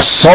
100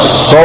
100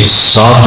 7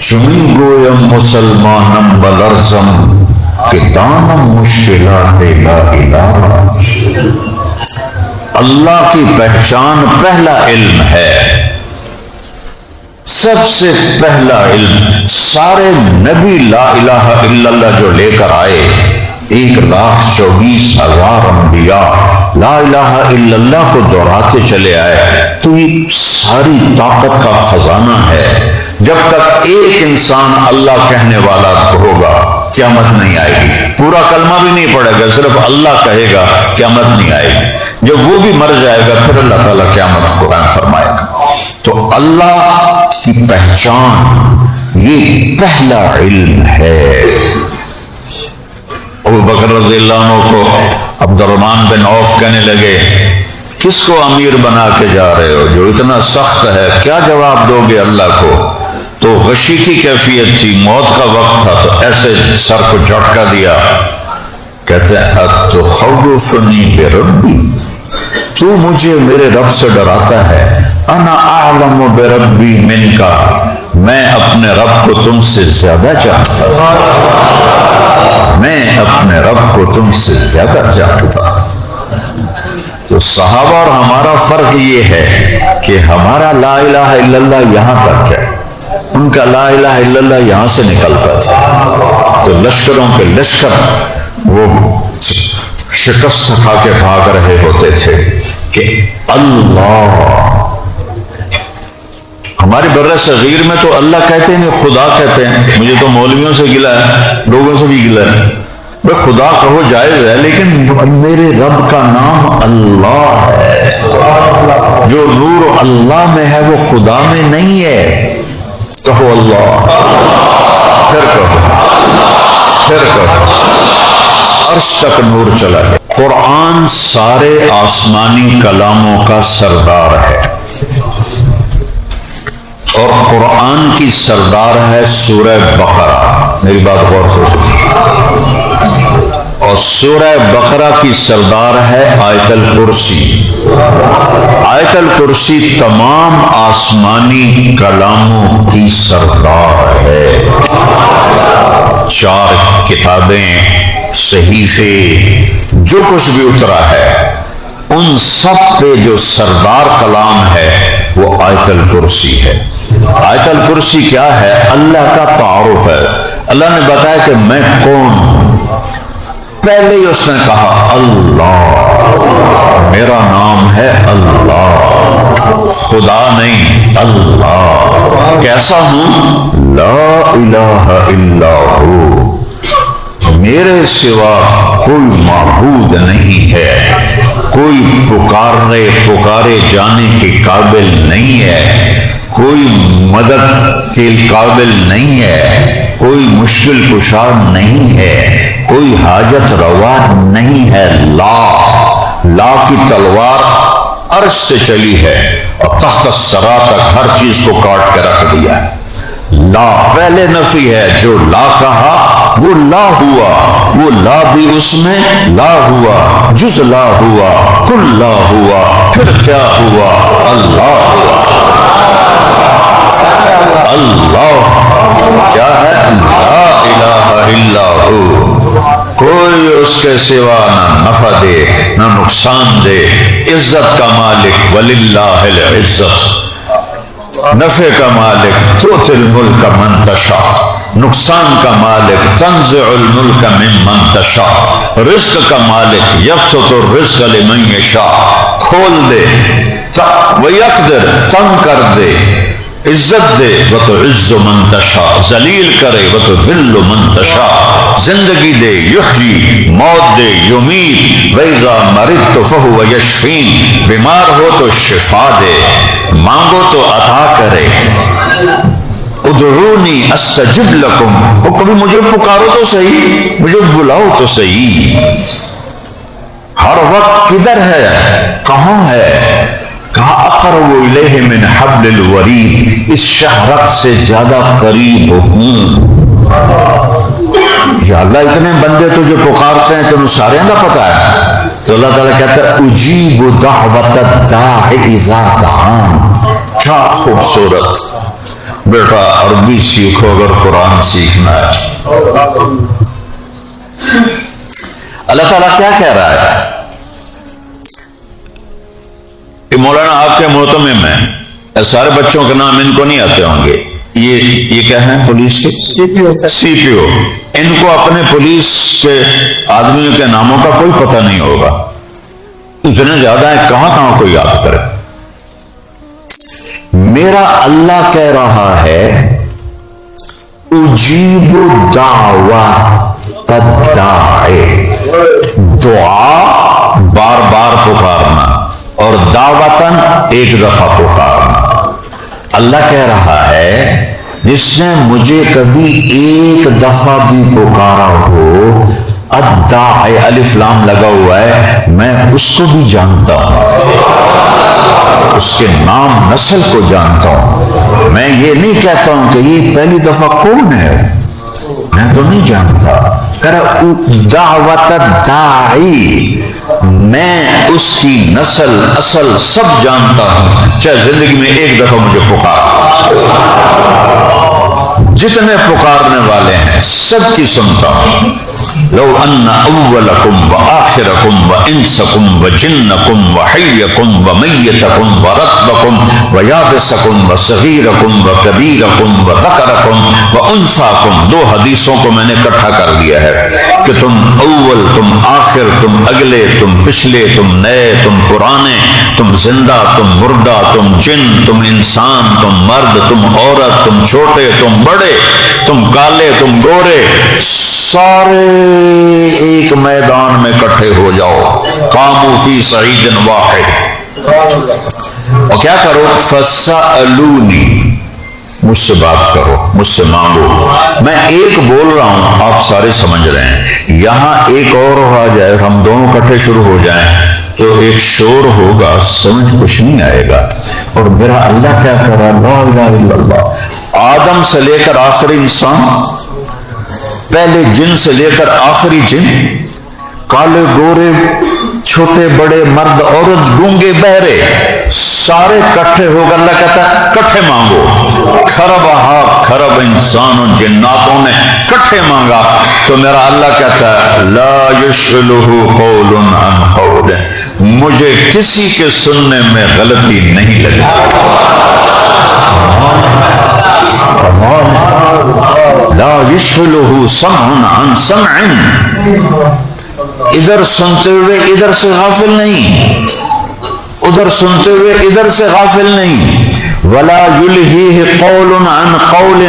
چمی گویم مسلمانم بلرزم کہ دانم مشکلات لا الہ۔ اللہ کی پہچان پہلا علم ہے، سب سے پہلا علم۔ سارے نبی لا الہ الا اللہ جو لے کر آئے، 1,24,000 انبیاء لا الہ الا اللہ کو دہراتے چلے آئے۔ تو یہ ساری طاقت کا خزانہ ہے۔ جب تک ایک انسان اللہ کہنے والا ہوگا قیامت نہیں آئے گی۔ پورا کلمہ بھی نہیں پڑے گا، صرف اللہ کہے گا، قیامت نہیں آئے گی۔ جب وہ بھی مر جائے گا پھر اللہ تعالیٰ قیامت کو قائم فرمائے گا۔ تو اللہ کی پہچان یہ پہلا علم ہے۔ ابو بکر رضی اللہ عنہ کو عبد الرحمن بن عوف کہنے لگے، کس کو امیر بنا کے جا رہے ہو جو اتنا سخت ہے، کیا جواب دو گے اللہ کو؟ تو غشی کی کیفیت تھی، موت کا وقت تھا، تو ایسے سر کو جھٹکا دیا، کہتے ہیں اتخوفنی بربی، تو مجھے میرے رب سے ڈراتا ہے، انا اعلم بربی منکا، میں اپنے رب کو تم سے زیادہ جانتا ہوں، میں اپنے رب کو تم سے زیادہ جانتا ہوں۔ تو صحابہ اور ہمارا فرق یہ ہے کہ ہمارا لا الہ الا اللہ یہاں تک ہے، ان کا لا الہ الا اللہ یہاں سے نکلتا تھا۔ تو لشکروں کے لشکر وہ شکست کھا کے بھاگ رہے ہوتے تھے کہ اللہ، ہمارے بر صغیر میں تو اللہ کہتے ہیں خدا کہتے ہیں۔ مجھے تو مولویوں سے گلا ہے، لوگوں سے بھی گلا ہے، بھائی خدا کہو جائز ہے، لیکن میرے رب کا نام اللہ ہے، جو نور اللہ میں ہے وہ خدا میں نہیں ہے۔ کہو اللہ، پھر کہو، پھر کہو، عرش تک نور چلا گیا۔ قرآن سارے آسمانی کلاموں کا سردار ہے، اور قرآن کی سردار ہے سورہ بقرہ۔ میری بات غور سے سنو، اور سورہ بقرہ کی سردار ہے آیت الکرسی۔ آیت الکرسی تمام آسمانی کلاموں کی سردار ہے۔ 4 کتابیں، صحیفے، جو کچھ بھی اترا ہے، ان سب پہ جو سردار کلام ہے وہ آیت الکرسی ہے۔ آیت الکرسی کیا ہے؟ اللہ کا تعارف ہے۔ اللہ نے بتایا کہ میں کون ہوں، پہلے ہی اس نے کہا اللہ، میرا نام ہے اللہ، خدا نہیں، اللہ۔ کیسا ہوں؟ لا الہ الا ہو، میرے سوا کوئی معبود نہیں ہے، کوئی پکارے جانے کے قابل نہیں ہے، کوئی مدد کے قابل نہیں ہے، کوئی مشکل کشا نہیں ہے، کوئی حاجت روا نہیں ہے۔ لا کی تلوار عرش سے چلی ہے اور تحت الثری تک ہر چیز کو کاٹ کے رکھ دیا ہے۔ لا پہلے نفی ہے، جو لا کہا وہ لا ہوا، وہ لا بھی اس میں لا ہوا، جز لا ہوا، کل لا ہوا، پھر کیا ہوا؟ اللہ ہوا۔ اللہ کیا ہے؟ لا الہ الا ہو، کوئی اس کے سوا نہ نفع دے نہ نقصان دے۔ عزت کا مالک وللہ العزت، نفع کا مالک تؤتی الملک من تشاء، نقصان کا مالک تنزع الملک ممن تشاء، رزق کا مالک یبسط الرزق لمن یشاء، کھول دے ویقدر، تنگ کر دے، عزت دے وتعز من تشاء، ذلیل کرے وتذل من تشاء، زندگی دے یحیی، موت دے یمیت، وَإِذَا مَرِضْتُ فَهُوَ یشفین، بیمار ہو تو شفا دے، مانگو تو عطا کرے۔ ادعونی استجب لکم، وہ کبھی مجھے پکارو تو صحیح، مجھے بلاؤ تو صحیح۔ ہر وقت کدھر ہے؟ کہاں ہے؟ کہا اقرب الیہ من حبل الورید، اس شہرک سے زیادہ قریب ہوں۔ یا اللہ اتنے بندے تجھے پکارتے ہیں، تمہیں سارے کا پتا ہے؟ تو اللہ تعالیٰ کہتا ہے اجیب دعوت الداع اذا دعان، کیا خوبصورت. بیٹا عربی سیکھو اگر قرآن سیکھنا ہے. اللہ تعالیٰ کیا کہہ رہا ہے؟ کہ مولانا آپ کے محتمم ہیں، سارے بچوں کے نام ان کو نہیں آتے ہوں گے. یہ کیا ہے؟ پولیس کے سی پی او. ان کو اپنے پولیس کے آدمیوں کے ناموں کا کوئی پتہ نہیں ہوگا. اتنے زیادہ ہیں، کہاں کہاں کوئی یاد کرے. میرا اللہ کہہ رہا ہے اجیب دعوت الداعی، دعا بار بار پکارنا اور دعوتاً ایک دفعہ پکارنا. اللہ کہہ رہا ہے جس نے مجھے کبھی ایک دفعہ بھی پکارا ہو، الداعی الف لام لگا ہوا ہے، میں اس کو بھی جانتا ہوں، اس کے نام نسل کو جانتا ہوں. میں یہ نہیں کہتا ہوں کہ یہ پہلی دفعہ کون ہے، میں تو نہیں جانتا. دعوت الداعی، میں اس کی نسل اصل سب جانتا ہوں، چاہے زندگی میں ایک دفعہ مجھے پکار. جتنے پکارنے والے ہیں سب کی سنتا ہوں. لو ان اولکم وآخرکم وانسکم وجنکم وحیکم ومیتکم ورطبکم ویابسکم وصغیرکم وکبیرکم وذکرکم وانثاکم. دو حدیثوں کو میں نے اکٹھا کر لیا ہے کہ تم اول، تم آخر، تم اگلے، تم پچھلے، تم نئے، تم پرانے، تم زندہ، تم مردہ، تم جن، تم انسان، تم مرد، تم عورت، تم چھوٹے، تم بڑے، تم کالے، تم گورے، سارے ایک میدان میں اکٹھے ہو جاؤ. قاموا فی صعید واحد. اور کیا کرو؟ فسألونی، مجھ سے بات کرو، مجھ سے مانگو. میں ایک بول رہا ہوں، آپ سارے سمجھ رہے ہیں. یہاں ایک اور آ جائے، ہم دونوں اکٹھے شروع ہو جائیں تو ایک شور ہوگا، سمجھ کچھ نہیں آئے گا. اور میرا اللہ کیا کر رہا؟ لا الہ الا اللہ. آدم سے لے کر آخری انسان، پہلے جن سے لے کر آخری جن، کالے گورے، چھوٹے بڑے، مرد عورت، گونگے بہرے، سارے کٹھے ہو کر اللہ کہتا ہے کٹھے مانگو. خرب انسانوں جناتوں نے کٹھے مانگا تو میرا اللہ کہتا ہے لا یشغلہ قول عن قول، مجھے کسی کے سننے میں غلطی نہیں لگی. لا یشغلہ سمع عن سمع، ادھر سنتے ہوئے ادھر سے غافل نہیں، ادھر سنتے ہوئے ادھر سے غافل نہیں. ولا یلہیہ قول عن قول،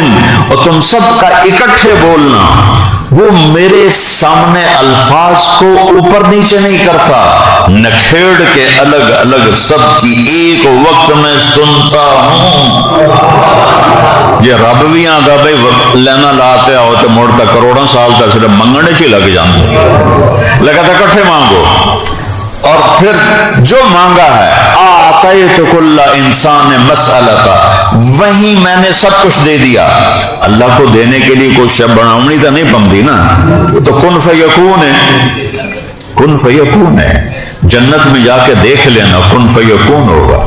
اور تم سب کا اکٹھے بولنا، وہ میرے سامنے الفاظ کو اوپر نیچے نہیں کرتا، نکھیڑ کے الگ الگ سب کی ایک وقت میں سنتا ہوں. یہ رب بھی آتا بھائی لینا لاتے آؤ تو موڑتا کروڑوں سال تک صرف منگنے چی لگ جاتے، لگا تھا کٹھے مانگو. اور پھر جو مانگا ہے آتیت کل انسان مسئلہ، وہیں میں نے سب کچھ دے دیا. اللہ کو دینے کے لیے کوئی شب بناؤنی تو نہیں پمتی نا، تو کن فیکون ہے، کن فیکون ہے. جنت میں جا کے دیکھ لینا، کن فیکون ہوگا.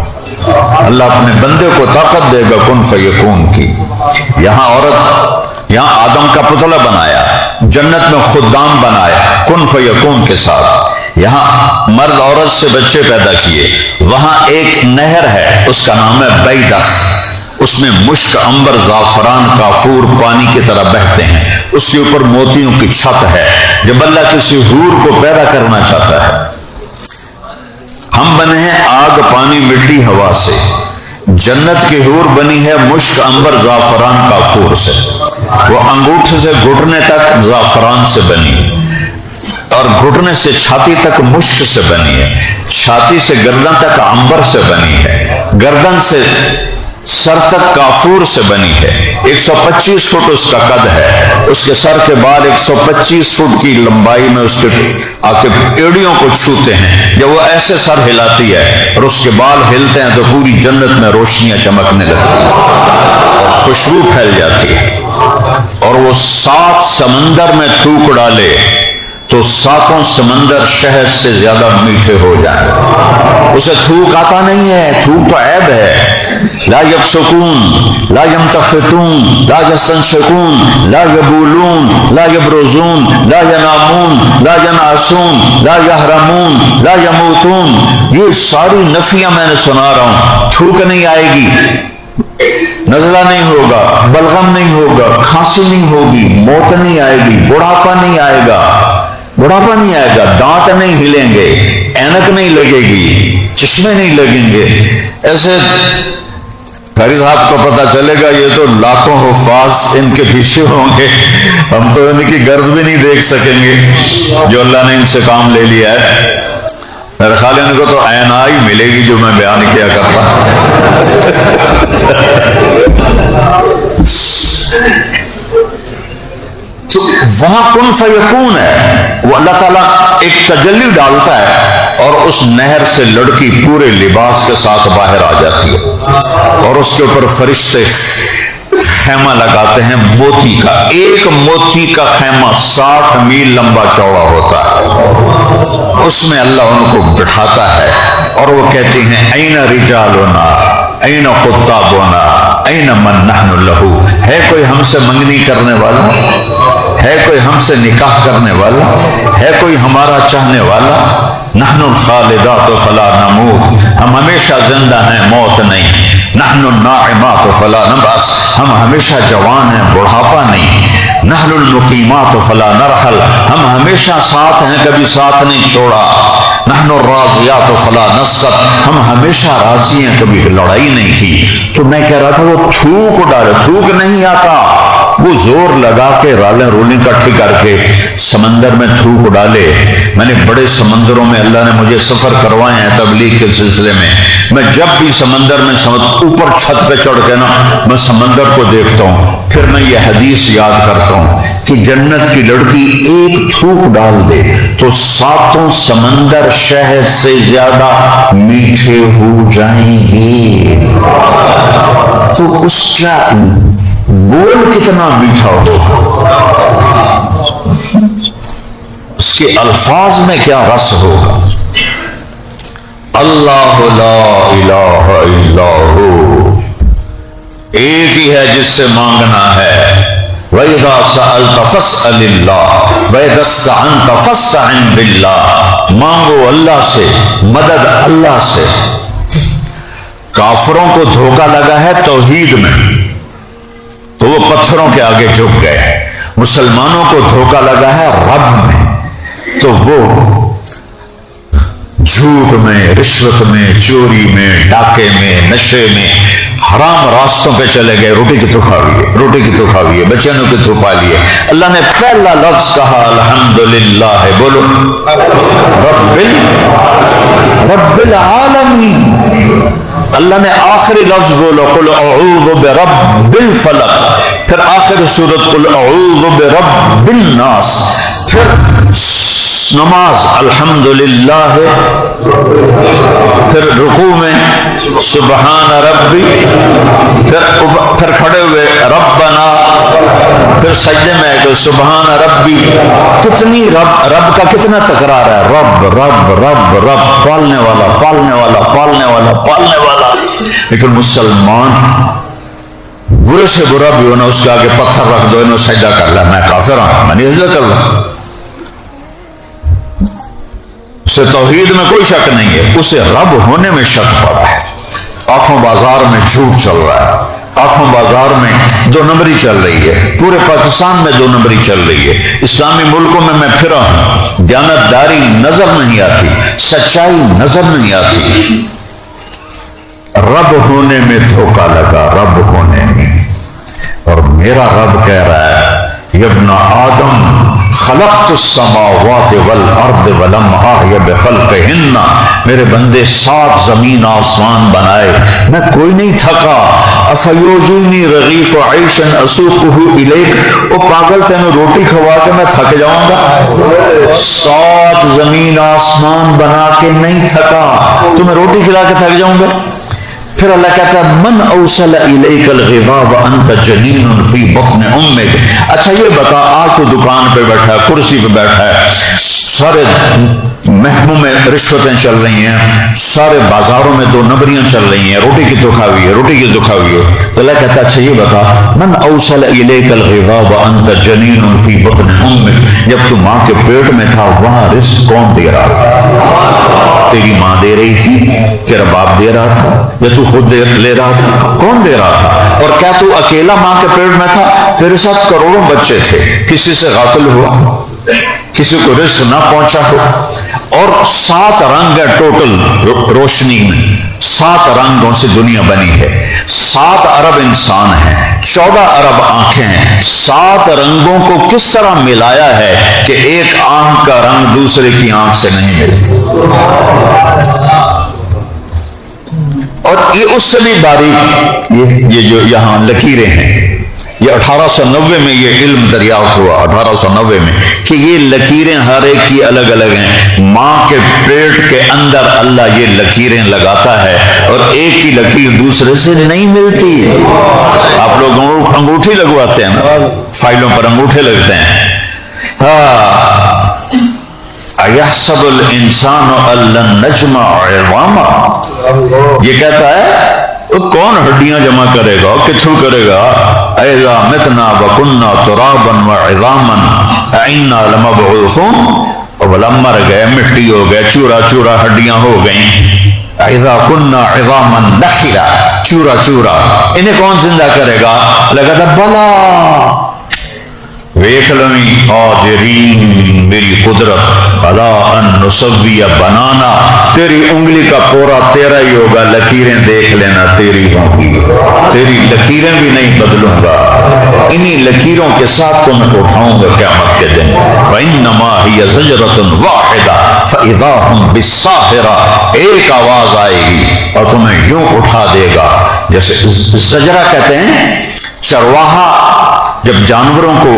اللہ اپنے بندے کو طاقت دے گا کن فیکون کی. یہاں عورت، یہاں آدم کا پتلا بنایا، جنت میں خدام بنایا کن فیکون کے ساتھ. یہاں مرد عورت سے بچے پیدا کیے. وہاں ایک نہر ہے، اس کا نام ہے بیدخ، اس میں مشک، عنبر، زعفران، کافور پانی کی طرح بہتے ہیں. اس کے اوپر موتیوں کی چھت ہے. جب اللہ کسی حور کو پیدا کرنا چاہتا ہے، ہم بنے ہیں آگ، پانی، مٹی، ہوا سے. جنت کی حور بنی ہے مشک، عنبر، زعفران، کافور سے. وہ انگوٹھے سے گھٹنے تک زعفران سے بنی، اور گھٹنے سے چھاتی تک مشک سے بنی ہے. چھاتی سے گردن تک عنبر سے بنی ہے، گردن سے سر تک کافور سے بنی ہے. 125 فٹ اس کا قد ہے. اس کے سر کے بال 125 فٹ کی لمبائی میں اس کے آ کے ایڑیوں کو چھوتے ہیں. جب وہ ایسے سر ہلاتی ہے اور اس کے بال ہلتے ہیں تو پوری جنت میں روشنیاں چمکنے لگتی ہیں اور خوشبو پھیل جاتی ہے. اور وہ 7 سمندر میں تھوک ڈالے تو ساتوں سمندر شہد سے زیادہ میٹھے ہو جائیں. اسے تھوک آتا نہیں ہے، تھوک تو عیب ہے. لا یبصقون لا یمتخطون لا یستنشقون لا یبولون لا یبرزون لا ینامون لا ینعسون لا یحرمون لا یموتون. یہ ساری نفیاں میں نے سنا رہا ہوں. تھوک نہیں آئے گی، نزلہ نہیں ہوگا، بلغم نہیں ہوگا، کھانسی نہیں ہوگی، موت نہیں آئے گی، بڑھاپا نہیں آئے گا، بڑھاپا نہیں آئے گا، دانت نہیں ہلیں گے، اینک نہیں لگے گی، چشمے نہیں لگیں گے. ایسے قاری صاحب کو پتہ چلے گا یہ تو لاکھوں حفاظ ان کے پیچھے ہوں گے، ہم تو ان کی گرد بھی نہیں دیکھ سکیں گے جو اللہ نے ان سے کام لے لیا ہے. میرے خیال ان کو تو عین آئی ملے گی جو میں بیان کیا کرتا. تو وہاں کن فیکون ہے، وہ اللہ تعالیٰ ایک تجلی ڈالتا ہے اور اس نہر سے لڑکی پورے لباس کے ساتھ باہر آ جاتی ہے اور اس کے اوپر فرشتے خیمہ لگاتے ہیں موتی کا. ایک موتی کا خیمہ 60 میل لمبا چوڑا ہوتا ہے. اس میں اللہ ان کو بٹھاتا ہے اور وہ کہتے ہیں این رجالنا این خطابنا این من نحن لہو. ہے کوئی ہم سے منگنی کرنے والا؟ ہے کوئی ہم سے نکاح کرنے والا؟ ہے کوئی ہمارا چاہنے والا؟ نحن الخالدات فلا نموت، ہم ہمیشہ زندہ ہیں، موت نہیں. نحن الناعمات فلا نبعث، ہم ہمیشہ جوان ہیں، بڑھاپا نہیں. نحن المقیمات فلا نرحل، ہم ہمیشہ ساتھ ہیں، کبھی ساتھ نہیں چھوڑا. نحن الراضیات فلا نسقط، ہم ہمیشہ راضی ہیں، کبھی لڑائی نہیں کی. تو میں کہہ رہا تھا وہ تھوک ڈالے، تھوک نہیں آتا، وہ زور لگا کے رالیں رولیں کٹھی کر کے سمندر میں تھوک ڈالے. میں نے بڑے سمندروں میں اللہ نے مجھے سفر کروائے ہیں تبلیغ کے سلسلے میں. میں جب بھی سمندر میں اوپر چھت پہ چڑھ کے نا میں سمندر کو دیکھتا ہوں، پھر میں یہ حدیث یاد کرتا ہوں کہ جنت کی لڑکی ایک تھوک ڈال دے تو ساتوں سمندر شہد سے زیادہ میٹھے ہو جائیں گے. تو اس کا بول کتنا میٹھا ہوگا، اس کے الفاظ میں کیا رس ہوگا. اللہ لا الہ الا ہو، ایک ہی ہے جس سے مانگنا ہے. وَإِذَا سَأَلْتَ فَاسْأَلِ اللَّهِ وَإِذَا اسْتَعَنْتَ فَاسْتَعِنْ بِاللَّهِ. مانگو اللہ سے، مدد اللہ سے. کافروں کو دھوکہ لگا ہے توحید میں تو وہ پتھروں کے آگے جھک گئے. مسلمانوں کو دھوکہ لگا ہے رب میں تو وہ جھوٹ میں، رشوت میں، چوری میں، ڈاکے میں، نشے میں، حرام راستوں پہ چلے گئے. روٹی کی تو کھاویے، روٹی کی تو کھاویے، بچنوں کی تو پا لیے. اللہ نے پہلا لفظ کہا الحمدللہ، بولو رب العالمین. اللہ نے آخری لفظ بولو قل اعوذ برب الفلق، پھر آخر سورت قل اعوذ برب الناس، پھر نماز الحمدللہ، پھر رکوع میں سبحان ربی، پھر کھڑے ہوئے ربنا، پھر سجدے میں کہ سبحان ربی. کتنی رب کا کتنا تکرار ہے، رب رب رب رب، پالنے والا پالنے والا پالنے والا پالنے والا. لیکن مسلمان برے سے برا بھی ہونا، اس کے آگے پتھر رکھ دو، انہوں سجدہ کر لیا، میں کافر ہوں، میں نہیں سجدہ کر رہا. اسے توحید میں کوئی شک نہیں ہے، اسے رب ہونے میں شک پڑا ہے. آنکھوں بازار میں جھوٹ چل رہا ہے، آنکھوں بازار میں دو نمبری چل رہی ہے، پورے پاکستان میں دو نمبری چل رہی ہے. اسلامی ملکوں میں پھرا ہوں، دیانتداری نظر نہیں آتی، سچائی نظر نہیں آتی. رب ہونے میں دھوکہ لگا، رب ہونے میں. اور میرا رب کہہ رہا ہے یا ابن آدم خلقت السماوات والارض ولم احی بخلقہن، میرے بندے 7 زمین آسمان بنائے، میں کوئی نہیں تھکا. افیوجینی رغیف عیشا اسوقہ الیک، او پاگل تینوں روٹی کھوا کے میں تھک جاؤں گا؟ 7 زمین آسمان بنا کے نہیں تھکا، تو میں روٹی کھلا کے تھک جاؤں گا؟ پھر اللہ کہتا ہے من اوصل الیک الغذاء وانت جنین فی بطن امک. اچھا یہ بتا، آج تو دکان پہ بیٹھا ہے، کرسی پہ بیٹھا ہے، سارے محکموں میں رشوتیں چل رہی ہیں، سارے بازاروں میں دو نمبریاں چل رہی ہیں، روٹی کی تو کھاوی ہے، روٹی کی تو کھاوی ہے. تو اللہ کہتا ہے اچھا یہ بتا من اوصل الیک الغذاء وانت جنین فی بطن امک، جب تو ماں کے پیٹ میں تھا وہاں رزق کون دے رہا تھا؟ تیری ماں دے رہی تھی، تیرا باپ دے رہا تھا، یا تو خود لے رہا تھا؟ کون دے رہا تھا؟ اور کیا تو اکیلا ماں کے پیٹ میں تھا؟ تیرے ساتھ کروڑوں بچے تھے، کسی سے غافل ہوا؟ کسی کو رزق نہ پہنچا ہو؟ اور 7 رنگ ہے ٹوٹل روشنی میں، 7 رنگوں سے دنیا بنی ہے، 7 ارب انسان ہیں، 14 ارب آنکھیں ہیں. 7 رنگوں کو کس طرح ملایا ہے کہ ایک آنکھ کا رنگ دوسرے کی آنکھ سے نہیں ملتا. اور یہ اس سے بھی باریک، یہ جو یہاں لکیریں ہیں، یہ 1890 میں یہ علم دریافت ہوا، 1890 میں، کہ یہ لکیریں ہر ایک کی الگ الگ ہیں. ماں کے پیٹ کے اندر اللہ یہ لکیریں لگاتا ہے اور ایک کی لکیر دوسرے سے نہیں ملتی. آپ لوگ انگوٹھی لگواتے ہیں نا، فائلوں پر انگوٹھے لگتے ہیں. اَيَحْسَبُ الْإِنسَانُ أَن لَّن نَّجْمَعَ عِظَامَهُ، یہ کہتا ہے کون ہڈیاں جمع کرے گا، کتھو کرے گا؟ اِذَا مِتْنَا وَكُنَّا تُرَابًا وَعِظَامًا أَإِنَّا لَمَبْعُوثُونَ. اور مر گئے، مٹی ہو گئے، چورا چورا ہڈیاں ہو گئیں. اِذَا كُنَّا عِظَامًا نَخِرًا، چورا چورا، انہیں کون زندہ کرے گا؟ لگا تھا بلا ویکھ لویں قادرین، میری قدرت بلا ان نسوی بنانا، تیری انگلی کا پورا تیرا ہی ہوگا، لکیریں دیکھ لینا تیری ہوں گی، تیری لکیریں بھی نہیں بدلوں گا، انہی لکیروں کے ساتھ تمہیں اٹھاؤں گا قیامت کے دن. فَإِنَّمَا هِيَ زَجْرَةٌ وَاحِدَةٌ فَإِذَا هُمْ بِالسَّاهِرَةِ، ایک آواز آئے گی اور تمہیں یوں اٹھا دے گا. جیسے زجرہ کہتے ہیں، چرواہا جب جانوروں کو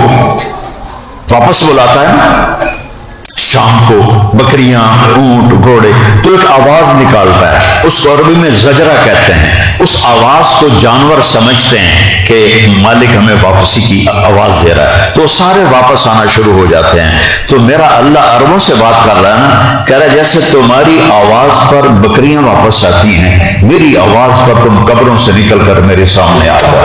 واپس بلاتا ہے نا شام کو، بکریاں، اونٹ، گھوڑے، تو ایک آواز نکالتا ہے، اس کو عربی میں زجرہ کہتے ہیں. اس آواز کو جانور سمجھتے ہیں کہ مالک ہمیں واپسی کی آواز دے رہا ہے، تو سارے واپس آنا شروع ہو جاتے ہیں. تو میرا اللہ عربوں سے بات کر رہا ہے نا، کہہ رہا ہے جیسے تمہاری آواز پر بکریاں واپس آتی ہیں، میری آواز پر تم قبروں سے نکل کر میرے سامنے آ جاؤ.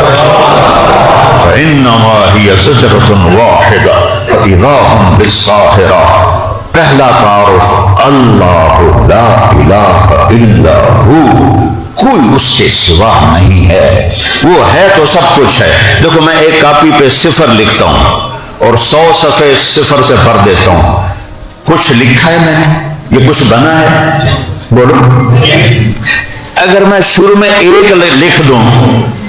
فَإِنَّمَا هِيَ زَجْرَةٌ وَاحِدَةٌ فَإِذَا هُمْ بِالسَّاهِرَةِ. پہلا تعارف، اللہ لا الہ الا ہو، کوئی اس کے سوا نہیں ہے، وہ ہے تو سب کچھ ہے. دیکھو میں ایک کاپی پہ 0 لکھتا ہوں اور 100 صفحے 0 سے بھر دیتا ہوں، کچھ لکھا ہے میں نے؟ یہ کچھ بنا ہے؟ بولو. اگر میں شروع میں 1 لکھ دوں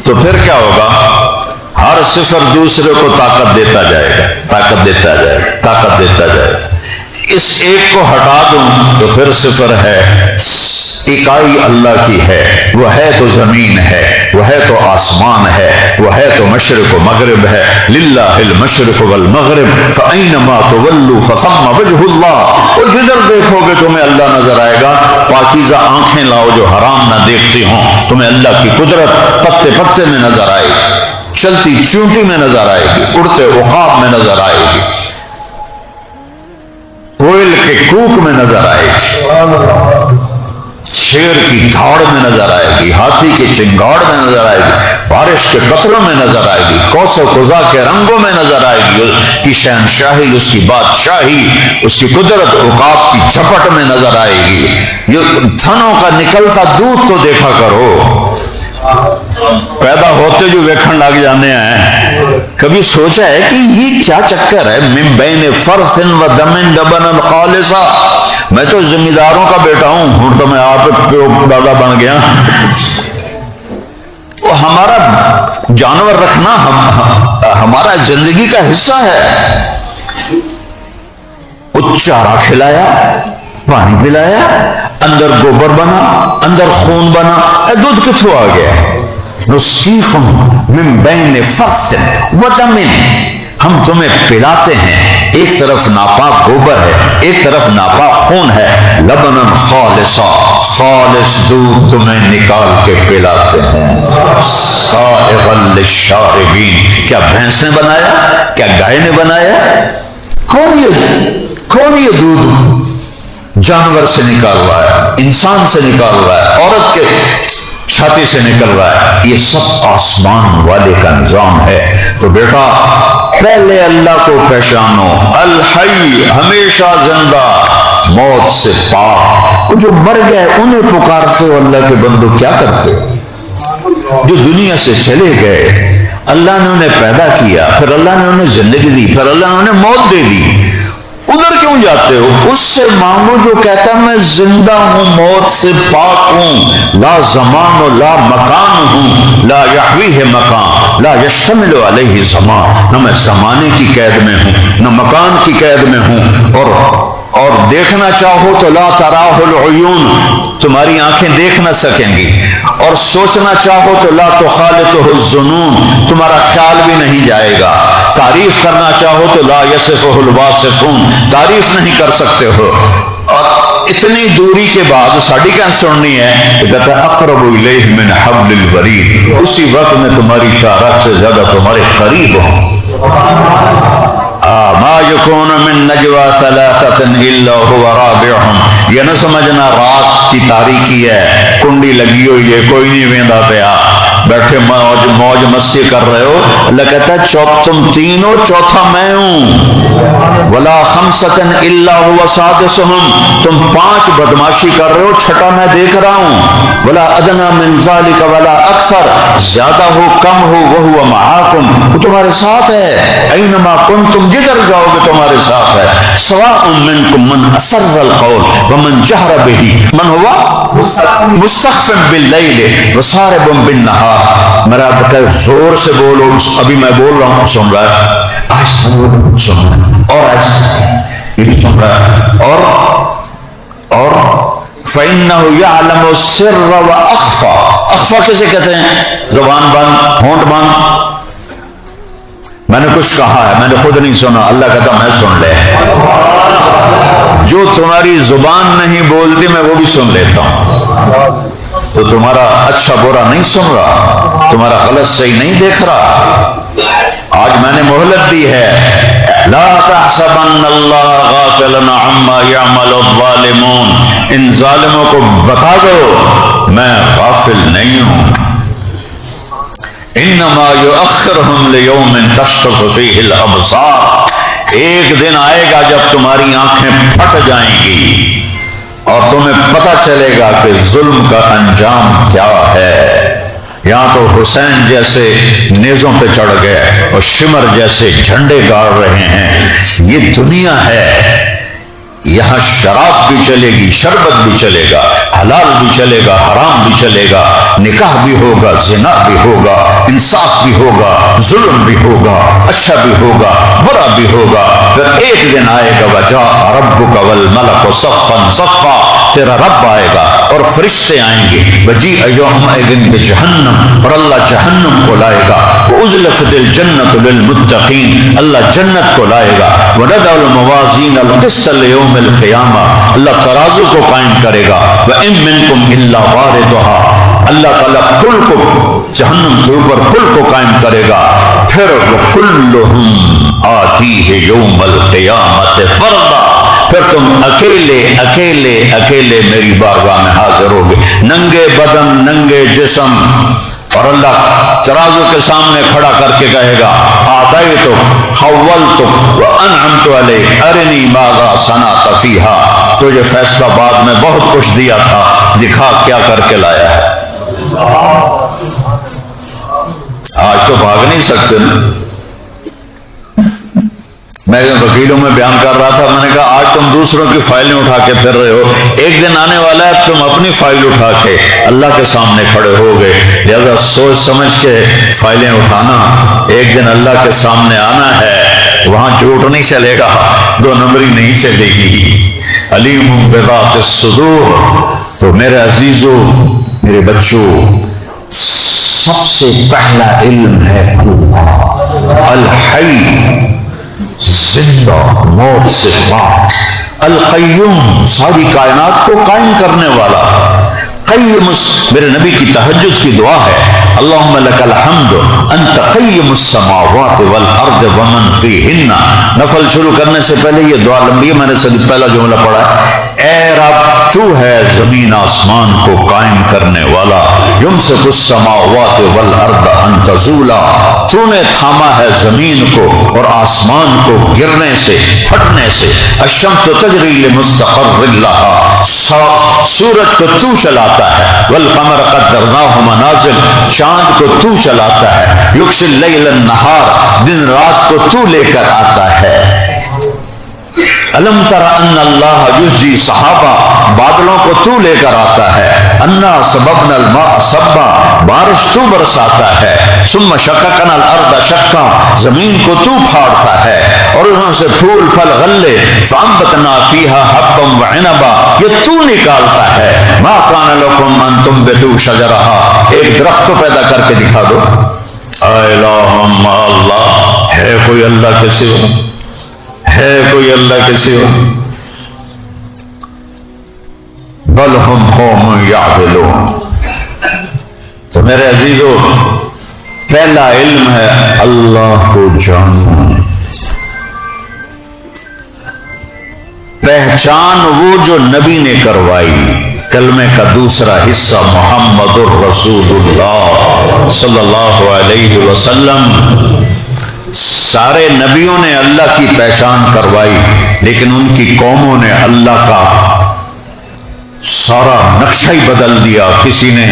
تو پھر کیا ہوگا؟ ہر 0 دوسرے کو طاقت دیتا جائے گا، طاقت دیتا جائے گا، طاقت دیتا جائے گا. اس 1 کو ہٹا دوں تو پھر 0 ہے. اکائی اللہ کی ہے، وہ ہے تو زمین ہے، وہ ہے تو آسمان ہے، وہ ہے تو مشرق و مغرب ہے. للہ المشرق والمغرب فأینما تولوا فثم وجہ اللہ. اور جدھر دیکھو گے تمہیں اللہ نظر آئے گا. پاکیزہ آنکھیں لاؤ جو حرام نہ دیکھتی ہوں، تمہیں اللہ کی قدرت پتے پتے میں نظر آئے گی، چلتی چونٹی میں نظر آئے گی، اڑتے عقاب میں نظر آئے گی، کوئل کے کوک میں نظر آئے گی، شیر کی دھاڑ میں نظر آئے گی، ہاتھی کے چنگاڑ میں نظر آئے گی، بارش کے قطروں میں نظر آئے گی، قوس و قزح کے رنگوں میں نظر آئے گی. اس کی شہنشاہی، اس کی بادشاہی، اس کی قدرت عقاب کی جھپٹ میں نظر آئے گی. یہ تھنوں کا نکلتا دودھ تو دیکھا کرو، پیدا ہوتے جو ویکھن لگ جانے ہیں. کبھی سوچا ہے کہ یہ کیا چکر ہے؟ من بین فرث و دم لبنا خالصا. میں تو زمینداروں کا بیٹا ہوں تو میں آپ دادا بن گیا. ہمارا جانور رکھنا ہمارا زندگی کا حصہ ہے. چارہ کھلایا، پانی پلایا، اندر گوبر بنا، اندر خون بنا، دودھ کتھوں آ گیا؟ نسقیکم من بین فرث و دم. ہم تمہیں پلاتے ہیں، ایک طرف ناپاک گوبر ہے، ایک طرف ناپاک خون ہے، لبنن خالصا، خالص دودھ تمہیں نکال کے پلاتے ہیں، سائغا للشاربین، کیا بھینس نے بنایا؟ کیا گائے نے بنایا؟ کون یہ دودھ جانور سے نکال رہا ہے، انسان سے نکال رہا ہے، عورت کے چھاتی سے نکل رہا ہے؟ یہ سب آسمان والے کا نظام ہے۔ تو بیٹا پہلے اللہ کو پہچانو، الحی، ہمیشہ زندہ، موت سے پاک۔ وہ جو مر گئے انہیں پکارتے ہو اللہ کے بندو، کیا کرتے ہو؟ جو دنیا سے چلے گئے، اللہ نے انہیں پیدا کیا، پھر اللہ نے انہیں زندگی دی، پھر اللہ نے انہیں موت دے دی، ادھر کیوں جاتے ہو؟ اس سے مانگو جو کہتا ہے میں زندہ ہوں، موت سے پاک ہوں، لا زمان و لا مکان ہوں، لا یحویہ مکان، لا یشتمل علیہ زمان، نہ میں زمانے کی قید میں ہوں نہ مکان کی قید میں ہوں، اور دیکھنا چاہو تو لا تراہ العیون، تمہاری آنکھیں دیکھ نہ سکیں گی، اور سوچنا چاہو تو لا تخالطہ الظنون، تمہارا خیال بھی نہیں جائے گا، تعریف کرنا چاہو تو لا یصفہ الواصفون، تعریف نہیں کر سکتے ہو۔ اور اتنی دوری کے بعد ساڑی کیا سننی ہے کہ کہتا ہے اقرب الیہ من حبل الورید، اسی وقت میں تمہاری شارت سے زیادہ تمہارے قریب ہوں۔ ما یکون من نجوا ثلاثۃ الا هو رابعهم، یہ نہ سمجھنا رات کی تاریکی ہے، کنڈی لگی ہوئی ہے، کوئی نہیں ویندا پیا، بیٹھے موج مستی کر رہے ہو، اللہ کہتا ہے تم تین ہو، چوتھا میں ہوں، ولا خمسۃ الا هو سادسهم، تم پانچ بدماشی کر رہے ہو، چھٹا میں دیکھ رہا ہوں، ولا ادنی من ذلک ولا اکثر، زیادہ ہو کم ہو وهو معاکم، وہ تمہارے ساتھ ہے، اینما کنتم، جدھر جاؤ گے تمہارے ساتھ ہے، سواء منکم من اسر القول ومن جہر به، من هو مستخف باللیل وسارب بالنہار۔ میرا کہ زور سے بولو، ابھی میں بول رہا ہوں سن رہا ہے، آہستہ سن رہا ہے، اور آہستہ یہ بھی سن رہا ہے، اور فَإِنَّهُ يَعْلَمُ السِّرَّ وَأَخْفَى، اخفا کسے کہتے ہیں؟ زبان بند، ہونٹ بند۔ میں نے کچھ کہا ہے، میں نے خود نہیں سنا، اللہ کہتا میں سن لے، جو تمہاری زبان نہیں بولتی میں وہ بھی سن لیتا ہوں، تو تمہارا اچھا برا نہیں سن رہا، تمہارا غلط صحیح نہیں دیکھ رہا۔ آج میں نے مہلت دی ہے، لا تحسبن اللہ غافلا عما یعمل الظالمون، ان ظالموں کو بتا دو میں غافل نہیں ہوں، انما یؤخرہم لیوم تشخص فیہ الابصار، ایک دن آئے گا جب تمہاری آنکھیں پھٹ جائیں گی اور تمہیں پتہ چلے گا کہ ظلم کا انجام کیا ہے۔ یہاں تو حسین جیسے نیزوں پہ چڑھ گئے اور شمر جیسے جھنڈے گاڑ رہے ہیں، یہ دنیا ہے، یہاں شراب بھی چلے گی، شربت بھی چلے گا، حلال بھی چلے گا، حرام بھی چلے گا، نکاح بھی ہوگا، زنا بھی ہوگا، انصاف بھی ہوگا، ظلم بھی ہوگا، اچھا بھی ہوگا، برا بھی ہوگا۔ پھر ایک دن آئے گا وجاء ربک والملک صفا صفا، تیرا رب آئے گا اور فرشتے آئیں گے، وجیء یومئذ بجہنم، اور اللہ جہنم کو لائے گا، وازلفت الجنۃ للمتقین، اللہ جنت کو لائے گا، ونضع الموازین القسط لیوم القیامہ، اللہ ترازو کو قائم کرے گا، وَإِن مِّنكُمْ إِلَّا وَارِدُهَا، اللہ تعالیٰ پل کو، جہنم کے اوپر پل کو قائم کرے گا، پھر وَكُلُّهُمْ آتِيهِ يَوْمَ الْقِيَامَةِ فَرْدًا، پھر تم اکیلے میری بارگاہ میں حاضر ہوگے، ننگے بدن، ننگے جسم، اور اللہ ترازو کے سامنے کھڑا کر کے کہے گا آتیتک خولتک وانعمت علیک ارنی ماذا صنعت فیہا، تجھے فیصلہ باد میں بہت کچھ دیا تھا، دکھا کیا کر کے لایا ہے۔ آج تو بھاگ نہیں سکتے نا، میں وکیلوں میں بیان کر رہا تھا، میں نے کہا آج تم دوسروں کی فائلیں اٹھا کے پھر رہے ہو، ایک دن آنے والا ہے تم اپنی فائل اٹھا کے اللہ کے سامنے کھڑے ہو گئے، لہذا سوچ سمجھ کے فائلیں اٹھانا، ایک دن اللہ کے سامنے آنا ہے، وہاں جھوٹ نہیں چلے گا، دو نمبری نہیں چلے گی، علیم بذات الصدور۔ تو میرے عزیزو، میرے بچوں، سب سے پہلا علم ہے اللہ الحی، زندہ، موت سے پاک، القیوم، ساری کائنات کو قائم کرنے والا، قیم، میرے نبی کی تہجد کی دعا ہے، اللہم لک الحمد انت قیم السماوات والارض ومن فیہن۔ نفل شروع کرنے سے پہلے یہ دعا لمبی ہے، میں نے صرف پہلا جملہ پڑھا ہے، اے رب تو ہے زمین آسمان کو قائم کرنے والا، یمسک السماوات والارض ان تزولا، تو نے تھاما ہے زمین کو اور آسمان کو گرنے سے، پھٹنے سے، الشمس تجری لمستقر لہا، سورج کو تو چلاتا ہے، والقمر قدرناہ منازل، چاند کو تو چلاتا ہے، یغشی اللیل النہار، دن رات کو تو لے کر آتا ہے، الم تر ان اللہ یزجی صحابہ، بادلوں کو تو لے کر آتا ہے، انا سببنا الماء صبا، بارش تو برساتا ہے، ثم شققنا الارض شقا، زمین کو تو پھاڑتا ہے اور انہوں سے پھول پھل غلے، فانبتنا فیہا حبا وعنبا، یہ تو نکالتا ہے، ما کان لکم ان تنبتوا شجرہا، ایک درخت تو پیدا کر کے دکھا دو، اے الہم اللہ، ہے کوئی اللہ کے سوا، ہے کوئی اللہ کے سوا، بل ہم قوم یعدلون۔ تو میرے عزیزو، پہلا علم ہے اللہ کو جانو، پہچان وہ جو نبی نے کروائی، کلمے کا دوسرا حصہ محمد الرسول اللہ صلی اللہ علیہ وسلم۔ سارے نبیوں نے اللہ کی پہچان کروائی، لیکن ان کی قوموں نے اللہ کا سارا نقشہ ہی بدل دیا، کسی نے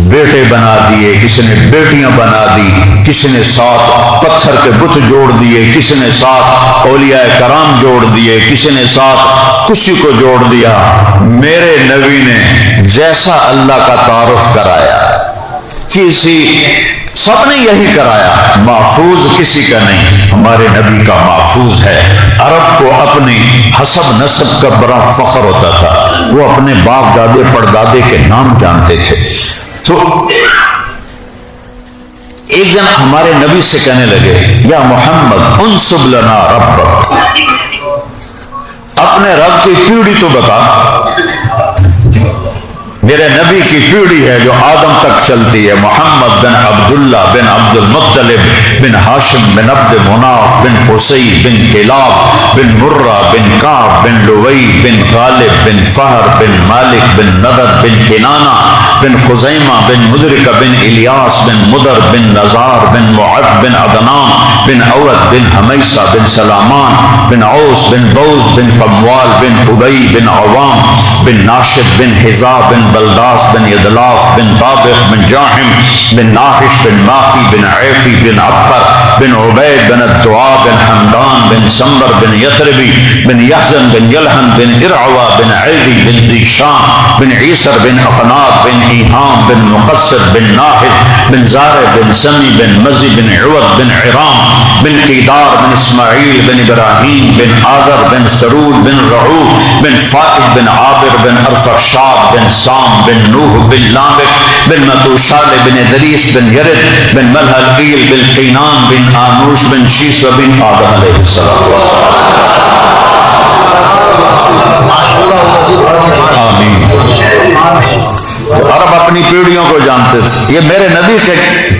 بیٹے بنا دیے، کسی نے بیٹیاں بنا دی، کسی نے ساتھ پتھر کے بت جوڑ دیے، کسی نے ساتھ اولیاء کرام جوڑ دیے، کسی نے ساتھ کسی کو جوڑ دیا۔ میرے نبی نے جیسا اللہ کا تعارف کرایا، سب نے یہی کرایا، محفوظ کسی کا نہیں، ہمارے نبی کا محفوظ ہے۔ عرب کو اپنی حسب نسب کا بڑا فخر ہوتا تھا، وہ اپنے باپ دادے پردادے کے نام جانتے تھے۔ تو ایک دن ہمارے نبی سے کہنے لگے، یا محمد انسب لنا ربک، اپنے رب کی پیڑھی تو بتا۔ میرے نبی کی پیڑھی ہے جو آدم تک چلتی ہے، محمد بن عبداللہ بن عبد المطلب بن ہاشم بن عبد مناف بن قصی بن کلاب بن مرہ بن کعب بن لوئی بن غالب بن فہر بن مالک بن نضر بن کنانہ بن خزیمہ بن مدرکہ بن الیاس بن مدر بن نزار بن معد بن عدنان بن عود بن حمیسہ بن سلامان بن عوس بن بوز بن قموال بن ابی بن عوام بن ناشد بن حزا بن بلداس بن یدلاف بن طابق بن جاحم بن ناحش بن ماخی بن عیفی بن عبقر بن عبید بن الدعاء بن حمدان بن سمبر بن یثربی بن یحزن بن یلحن بن ارعوا بن عیدی بن ذیشان بن عیسر بن اقناط بن ایہام بن مقصر بن ناحد بن زارع بن سمی بن مزی بن عوض بن عرام بن قیدار بن اسماعیل بن ابراہیم بن آگر بن سرود بن رعو بن فائد بن عابر بن ارفخشاد بن سام بن نوح بن لامک بن متوشال بن ادریس بن یرد بن ملحل بن قینان بن آنوش بن شیس بن آدم علیہ السلام۔ آمین۔ عرب اپنی پیڑھیوں کو جانتے تھے، یہ میرے نبی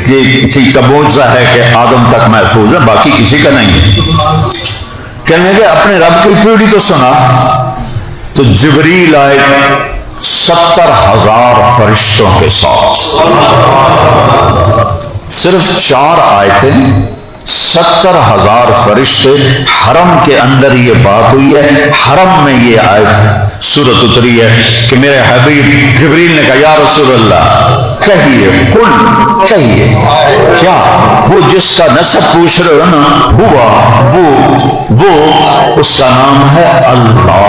کی معجزہ ہے کہ آدم تک محفوظ ہے، باقی کسی کا نہیں ہے۔ کہنے کہ اپنے رب کی پیڑھی تو سنا، تو جبریل آئے 70,000 فرشتوں کے ساتھ، صرف 4 آئے تھے، 70,000 فرشتے۔ حرم کے اندر یہ بات ہوئی ہے، حرم میں یہ آیت سورت اتری ہے کہ میرے حبیب جبریل نے کہا، یا رسول اللہ کہیے، قل کہیے، کیا وہ جس کا نسب پوچھ رہے ہو نا، ہوا وہ اس کا نام ہے اللہ۔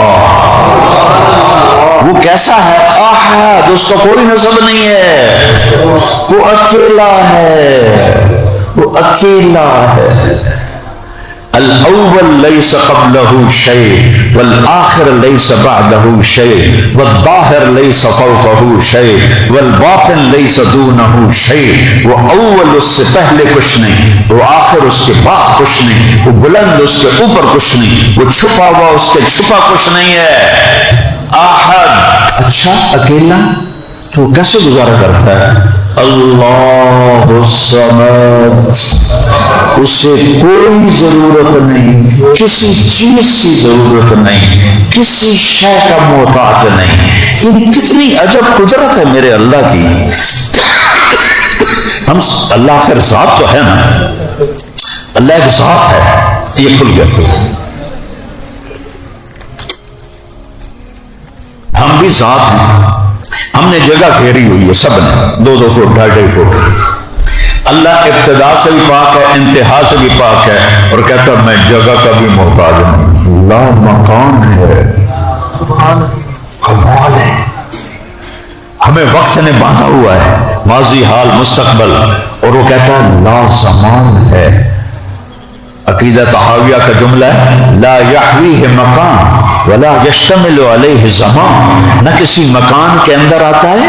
وہ کیسا ہے؟ احد، اس کا کوئی نسب نہیں ہے، وہ اکیلا ہے، وہ اکیلا ہے۔ الاول لیس قبلہ شیء والآخر لیس بعدہ شیء والظاہر لیس فوقہ شیء والباطن لیس دونہ شیء۔ وہ اول، اس سے پہلے کچھ نہیں، وہ آخر اس کے بعد کچھ نہیں، وہ بلند اس کے اوپر کچھ نہیں، وہ چھپا ہوا اس کے چھپا کچھ نہیں ہے۔ احد، اچھا اکیلا تو کیسے گزارا کرتا ہے؟ اللہ الصمد، اسے کوئی ضرورت نہیں، کسی چیز کی ضرورت نہیں، کسی شے کا محتاج نہیں۔ یہ کتنی عجب قدرت ہے میرے اللہ کی۔ ہم اللہ پھر ذات تو ہے نا، اللہ ایک ذات ہے۔ یہ کھل گیا پھر ہم بھی ذات ہیں، ہم نے جگہ گھیری ہوئی ہے سب نے، 2-2 فٹ 2.5 فٹ۔ اللہ ابتدا سے بھی پاک ہے، انتہا سے بھی پاک ہے، اور کہتا ہے میں جگہ کا بھی محتاج ہوں۔ اللہ مکان ہے، کمال ہے، ہمیں وقت نے باندھا ہوا ہے، ماضی حال مستقبل، اور وہ کہتا ہے لا زمان ہے۔ عقیدہ طحاویہ کا جملہ ہے لا یحویہ مکان ولا یشتمل علیہ زمان، نہ کسی مکان کے اندر آتا ہے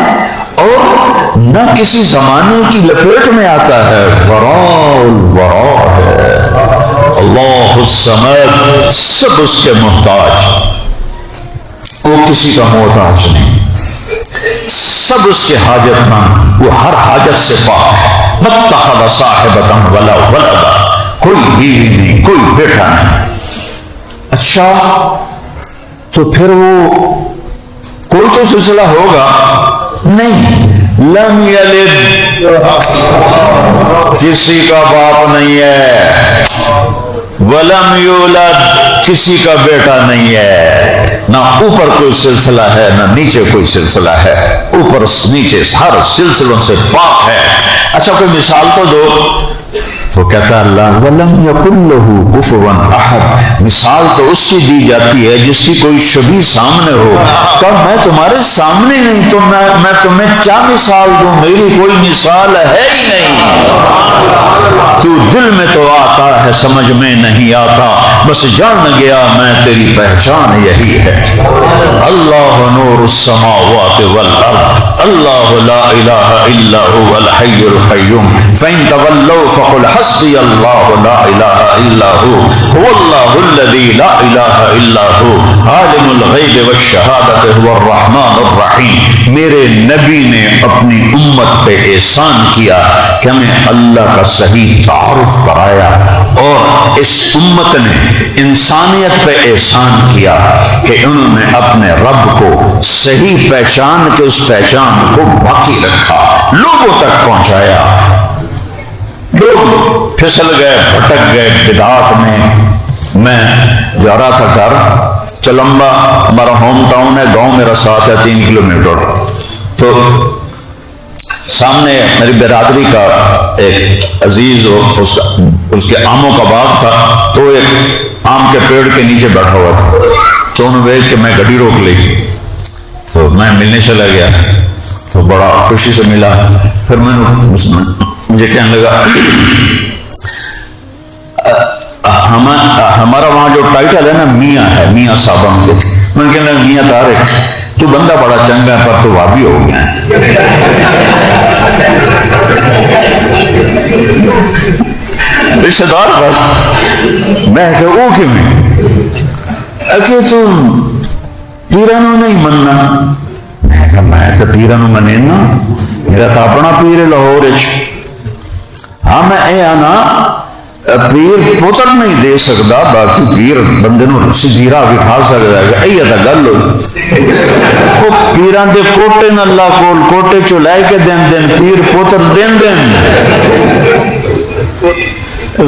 اور نہ کسی زمانے کی لپیٹ میں آتا ہے، وراء الوراء ہے۔ اللہ الصمد، سب اس کے محتاج، وہ کسی کا محتاج نہیں، سب اس کے حاجت مند، وہ ہر حاجت سے پاک ہے۔ متخذ صاحبۃ ولا ولدا، کوئی بیوی نہیں، کوئی بیٹا نہیں۔ اچھا تو پھر وہ کوئی تو سلسلہ ہوگا نہیں، لم یلد، کسی کا باپ نہیں ہے، ولم یولد، کسی کا بیٹا نہیں ہے، نہ اوپر کوئی سلسلہ ہے نہ نیچے کوئی سلسلہ ہے، اوپر نیچے ہر سلسلوں سے پاک ہے۔ اچھا کوئی مثال تو دو۔ تو کہتا ہے اللہ وَلَمْ يَكُنْ لَهُ كُفُوًا أَحَدٌ، مثال تو اس کی دی جاتی ہے جس کی کوئی شبیہ سامنے ہو۔ کہ میں تمہارے سامنے نہیں تو میں تمہیں کیا مثال دوں، میری کوئی مثال ہے ہی نہیں۔ تو دل میں تو آتا ہے سمجھ میں نہیں آتا، بس جان گیا میں تیری پہچان یہی ہے۔ اللہ نور السماوات والارض، اللہ لا الہ الا هو الحی القیوم، فإن تولوا فقل حسبی اللہ لا الہ الا هو اللہ الذی لا الہ الا هو عالم الغیب والشہادۃ هو الرحمن الرحیم۔ میرے نبی نے اپنی امت پہ احسان کیا کہ ہمیں اللہ کا صحیح تعارف کرایا، اور اس امت نے انسانیت پہ احسان کیا کہ انہوں نے اپنے رب کو صحیح پہچان کے اس پہچان کو باقی رکھا، لوگوں تک پہنچایا۔ لوگ پھسل گئے، بھٹک گئے بدعات میں جا رہا تھا گھر تو لمبا، ہمارا ہوم ٹاؤن ہے، گاؤں میرا ساتھ ہے 3 کلومیٹر، تو سامنے میری برادری کا ایک عزیز اس کے آموں کا باغ تھا، تو ایک آم کے پیڑ کے نیچے بیٹھا ہوا تھا، تو انہوں نے دیکھ کے میں گاڑی روک لی، تو میں ملنے چلا گیا، تو بڑا خوشی سے ملا۔ پھر مجھے کہنے لگا ہمارا وہاں جو ٹائٹل ہے نا میاں ہے، میاں صاحب ہم کے، میں نے کہنا میاں طارق تو بندہ بڑا چنگا ہے پر تو وابی ہو گیا ہے۔ رشتہ دار بس میں کہ وہ کیوں اکے تم پیرانو نہیں مننا، میں کہا میں تو پیرانو منینا، میرا تو اپنا پیر لاہور اچ، ہاں میں اے آنا پیر پوتر نہیں دے سکتا، باقی پیر بندے نو سیدھی راہ وکھا سکتا ہے، اے تا گل ہوئی۔ وہ پیران دے کوٹے نہ اللہ کول کوٹے چو لے کے دین پیر پوتر دین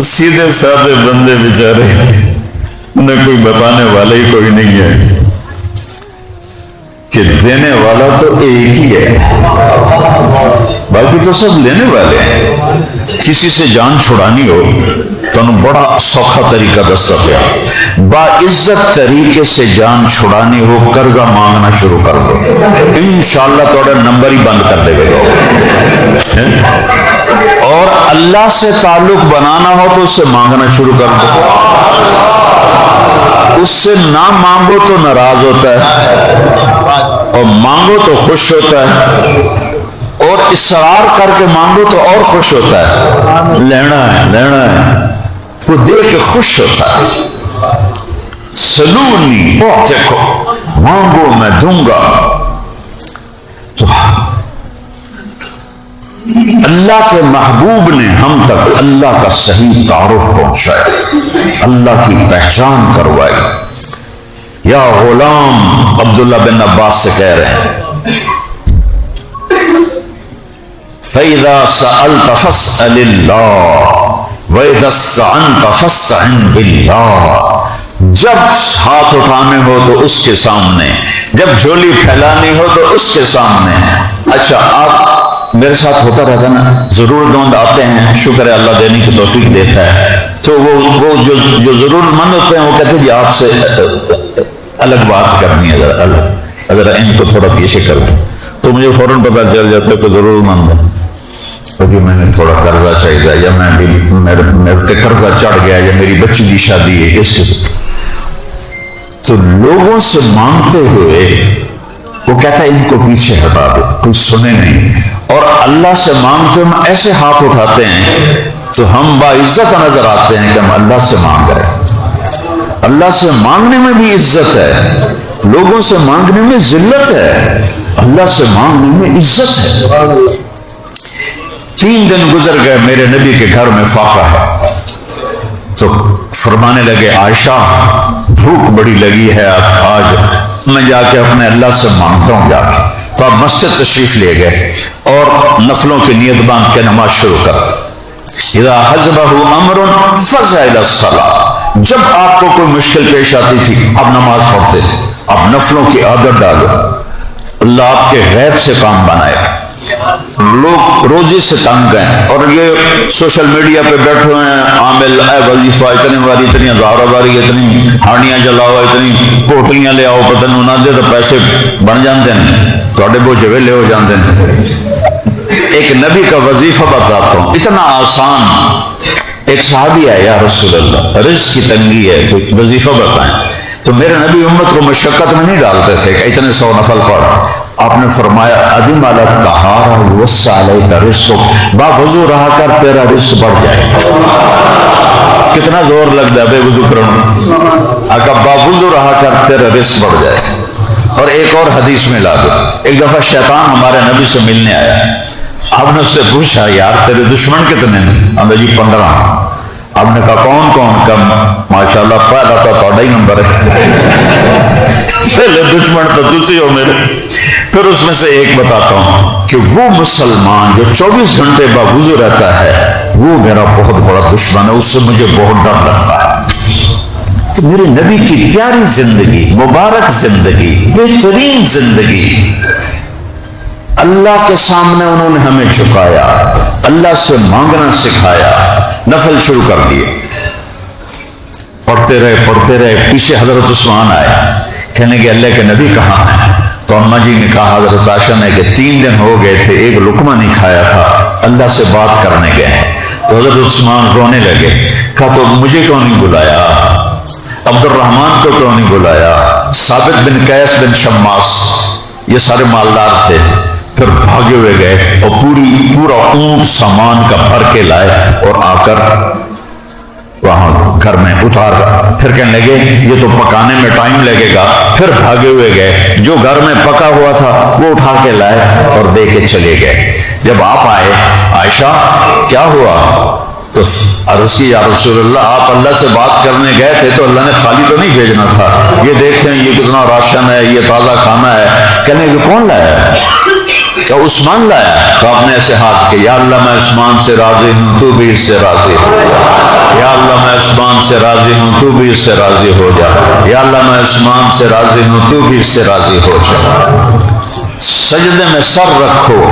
سیدھے سادے بندے بیچارے، انہیں کوئی بتانے والا ہی کوئی نہیں ہے کہ دینے والا تو ایک ہی ہے، باقی تو سب لینے والے ہیں۔ کسی سے جان چھڑانی ہو تو انہوں بڑا سوکھا طریقہ دستا پیا، باعزت طریقے سے جان چھڑانی ہو قرضہ مانگنا شروع کر دو، انشاءاللہ توڑا نمبر ہی بند کر دے گا۔ اور اللہ سے تعلق بنانا ہو تو اس سے مانگنا شروع کر دو، اس سے نہ مانگو تو ناراض ہوتا ہے اور مانگو تو خوش ہوتا ہے، اور اصرار کر کے مانگو تو اور خوش ہوتا ہے، لینا ہے وہ دیکھ کے خوش ہوتا ہے۔ سلونی اعطیکم، مانگو میں دوں گا۔ تو اللہ کے محبوب نے ہم تک اللہ کا صحیح تعارف پہنچایا، اللہ کی پہچان کروائی۔ یا غلام، عبداللہ بن عباس سے کہہ رہے ہیں، فَإِذَا سَأَلْتَ فَاسْأَلِ اللَّهَ وَإِذَا اسْتَعَنْتَ فَاسْتَعِنْ بِاللَّهِ، جب ہاتھ اٹھانے ہو تو اس کے سامنے، جب جھولی پھیلانی ہو تو اس کے سامنے۔ اچھا، آپ میرے ساتھ ہوتا رہتا نا، ضرور مند آتے ہیں، شکر ہے اللہ دینے کی توفیق دیتا ہے، تو وہ جو ضرور مند ہوتے ہیں وہ کہتے ہیں جی آپ سے الگ بات کرنی ہے، اگر ان کو تھوڑا پیچھے کر دوں تو مجھے فوراً پتہ چل جاتا ہے کہ ضرور مند ہے، کیونکہ میں نے تھوڑا قرضہ چاہیے، یا میرے پہ قرضہ چڑھ گیا، یا میری بچی کی شادی ہے، اس کے تو لوگوں سے مانگتے ہوئے وہ کہتا ہے ان کو پیچھے ہٹا دو، کوئی سنے نہیں۔ اور اللہ سے مانگتے ہم ایسے ہاتھ اٹھاتے ہیں تو ہم باعزت نظر آتے ہیں کہ ہم اللہ سے مانگ رہے ہیں۔ اللہ سے مانگنے میں بھی عزت ہے، لوگوں سے مانگنے میں ذلت ہے، اللہ سے مانگنے میں عزت ہے۔ 3 دن گزر گئے، میرے نبی کے گھر میں فاقہ ہے، تو فرمانے لگے عائشہ بھوک بڑی لگی ہے، آج میں جا کے اپنے اللہ سے مانگتا ہوں جا کے۔ تو آپ مسجد تشریف لے گئے اور نفلوں کی نیت باندھ کے نماز شروع کر دی۔ اذا حزبہ امر فزع الی الصلاۃ، جب آپ کو کوئی مشکل پیش آتی تھی اب نماز پڑھتے تھے۔ اب نفلوں کی عادت ڈالو، اللہ آپ کے غیب سے کام بنائے گا۔ لوگ روزی سے تنگ ہیں اور یہ سوشل میڈیا پہ بیٹھے ہوئے ہیں، عامل اے وظیفہ اتنی باری، اتنی ہزارہ باری، اتنی ہانیاں جلاؤ، اتنی پوٹلیاں لے آؤ، پتہ نہیں انہاں دے تو پیسے بن جاندے ہیں، تھوڑے بوجھ ویلے ہو جاندے ہیں۔ ایک نبی کا وظیفہ بتاتا ہوں، اتنا آسان۔ ایک صحابی ہے، یا رسول اللہ رزق کی تنگی ہے، کوئی وظیفہ بتائیں۔ تو میرے نبی امت کو مشقت میں نہیں ڈالتے تھے کہ اتنے 100 نفل پڑھ۔ آپ نے فرمایا ادیم علی الطہارہ ووسع علیک رزقک، با وضو رہا کر تیرا رزق بڑھ جائے۔ کتنا زور لگتا ہے بے وضو کرنا، آقا با وضو رہا کر تیرا رزق بڑھ جائے۔ اور ایک اور حدیث میں لا دو، ایک دفعہ شیطان ہمارے نبی سے ملنے آیا، آپ نے اس سے پوچھا یار تیرے دشمن کتنے ہیں؟ ہمیں جی 15۔ آپ نے کہا کون کون؟ کم ماشاءاللہ پہلا تو تھوڑا ہی نمبر ہے، پہلے دشمن تو تسی ہو میرے۔ پھر اس میں سے ایک بتاتا ہوں کہ وہ مسلمان جو 24 گھنٹے باوضو رہتا ہے وہ میرا بہت بڑا دشمن ہے، اس سے مجھے بہت ڈر لگتا ہے۔ تو میرے نبی کی پیاری زندگی، مبارک زندگی، بہترین زندگی، اللہ کے سامنے انہوں نے ہمیں چکایا، اللہ سے مانگنا سکھایا، نفل شروع کر دیے، پڑھتے رہے۔ پیچھے حضرت عثمان آئے، کہنے کہ اللہ کے نبی کہاں ہیں؟ تو اماں جی نے کہا حضرت عائشہ نے کہ 3 دن ہو گئے تھے، ایک لقمہ نہیں کھایا تھا، اللہ سے بات کرنے گئے۔ تو حضرت عثمان رونے لگے، کہا تو مجھے کیوں نہیں بلایا؟ عبد الرحمن کو کیوں نہیں بلایا؟ ثابت بن قیس بن شماس، یہ سارے مالدار تھے۔ پھر بھاگے ہوئے گئے اور پورا اونٹ سامان کا بھر کے لائے اور آ کر وہاں گھر میں اتار۔ پھر کہنے لگے یہ تو پکانے میں ٹائم لگے گا، پھر بھاگے ہوئے گئے، جو گھر میں پکا ہوا تھا وہ اٹھا کے لائے اور دے کے چلے گئے۔ جب آپ آئے، عائشہ کیا ہوا؟ تو عرض کی یا رسول اللہ آپ اللہ سے بات کرنے گئے تھے تو اللہ نے خالی تو نہیں بھیجنا تھا، یہ دیکھیں یہ کتنا راشن ہے، یہ تازہ کھانا ہے۔ کہنے کہ کون لایا؟ کہ عثمان لایا۔ تو آپ نے ایسے ہاتھ کہ یا اللہ میں عثمان سے راضی ہوں تو بھی اس سے راضی ہو، یا اللہ میں عثمان سے راضی ہوں تو بھی اس سے راضی ہو جا، یا اللہ میں عثمان سے راضی ہوں تو بھی اس سے راضی ہو جا۔ سجدے میں سر رکھو،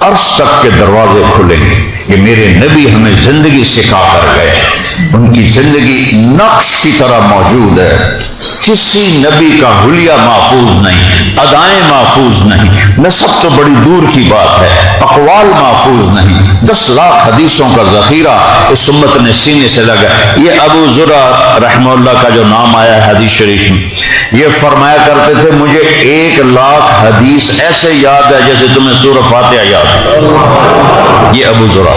عرش تک کے دروازے کھلیں گے۔ کہ میرے نبی ہمیں زندگی سکھا کر گئے، ان کی زندگی نقش کی طرح موجود ہے، کسی نبی کا حلیہ محفوظ نہیں، ادائیں محفوظ نہیں، نسب تو بڑی دور کی بات ہے، اقوال محفوظ نہیں، 10 لاکھ حدیثوں کا ذخیرہ اس امت نے سینے سے لگا۔ یہ ابو زرع رحمہ اللہ کا جو نام آیا ہے حدیث شریف میں، یہ فرمایا کرتے تھے مجھے 1 لاکھ حدیث ایسے یاد ہے جیسے تمہیں سورہ فاتحہ یاد ہے۔ یہ ابو زرع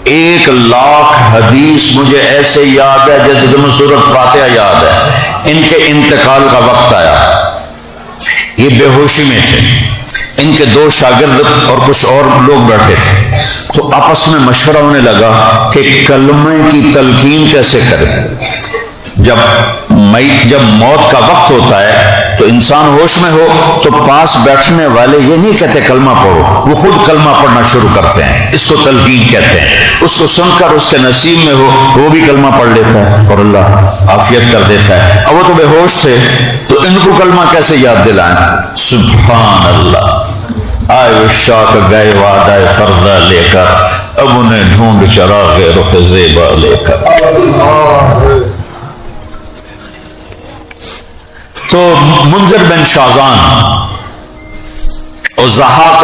1 لاکھ حدیث مجھے ایسے یاد ہے جیسے تمہیں سورہ فاتحہ یاد ہے۔ ان کے انتقال کا وقت آیا، یہ بے ہوشی میں تھے، ان کے 2 شاگرد اور کچھ اور لوگ بیٹھے تھے، تو آپس میں مشورہ ہونے لگا کہ کلمے کی تلقین کیسے کریں۔ جب موت کا وقت ہوتا ہے تو انسان ہوش میں ہو تو پاس بیٹھنے والے یہ نہیں کہتے کلمہ پڑھو، وہ خود کلمہ پڑھنا شروع کرتے ہیں، اس کو تلقین کہتے ہیں۔ اس کو سن کر اس کے نصیب میں ہو وہ بھی کلمہ پڑھ لیتا ہے اور اللہ عافیت کر دیتا ہے۔ اب وہ تو بے ہوش تھے تو ان کو کلمہ کیسے یاد دلائیں؟ سبحان اللہ، آئے شاک گئے وعدہ فردہ لے کر، اب انہیں ڈھونڈ چراغ رخ زیبا لے کر۔ تو منذر بن شازان اور ضحاک